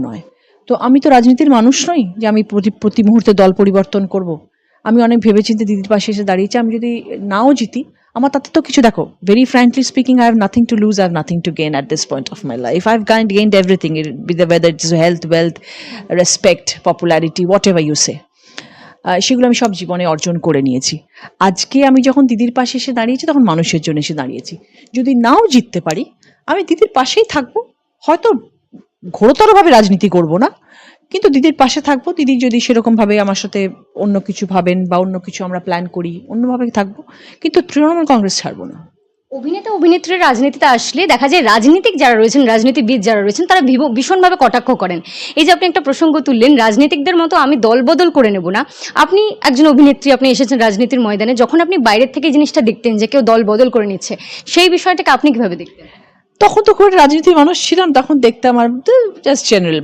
নয়। তো আমি তো রাজনীতির মানুষ নই যে আমি প্রতি মুহূর্তে দল পরিবর্তন করব। আমি অনেক ভেবেচিন্তে দিদির পাশে এসে দাঁড়িয়েছি। আমি যদি নাও জিতি, আমার তাতে তো কিছু, দেখো, very frankly speaking, I have nothing to lose, I have nothing to gain at this point of my life. I have gained everything, whether it's health, wealth, respect, popularity, whatever you say. সেগুলো আমি সব জীবনে অর্জন করে নিয়েছি। আজকে আমি যখন দিদির পাশে এসে দাঁড়িয়েছি, তখন মানুষের জন্য এসে দাঁড়িয়েছি। যদি নাও জিততে পারি, আমি দিদির পাশেই থাকবো। হয়তো ঘোরতরভাবে রাজনীতি করব না, কিন্তু দিদির পাশে থাকবো। দিদি যদি সেরকমভাবে আমার সাথে অন্য কিছু ভাবেন বা অন্য কিছু আমরা প্ল্যান করি, অন্যভাবে থাকবো, কিন্তু তৃণমূল কংগ্রেস ছাড়বো না। অভিনেতা অভিনেত্রীর রাজনীতিতে আসলে দেখা যায় রাজনীতিক যারা রয়েছেন, রাজনীতিবিদ যারা রয়েছেন, তারা ভীষণভাবে কটাক্ষ করেন। এই যে আপনি একটা প্রসঙ্গ তুললেন, রাজনীতিকদের মতো আমি দল বদল করে নেব না। আপনি একজন অভিনেত্রী, আপনি এসেছেন রাজনীতির ময়দানে, যখন আপনি বাইরের থেকে জিনিসটা দেখতেন যে কেউ দল বদল করে নিচ্ছে, সেই বিষয়টাকে আপনি কিভাবে দেখতেন? তখন তো খুব রাজনীতির মানুষ ছিলাম, তখন দেখতাম আর জাস্ট জেনারেল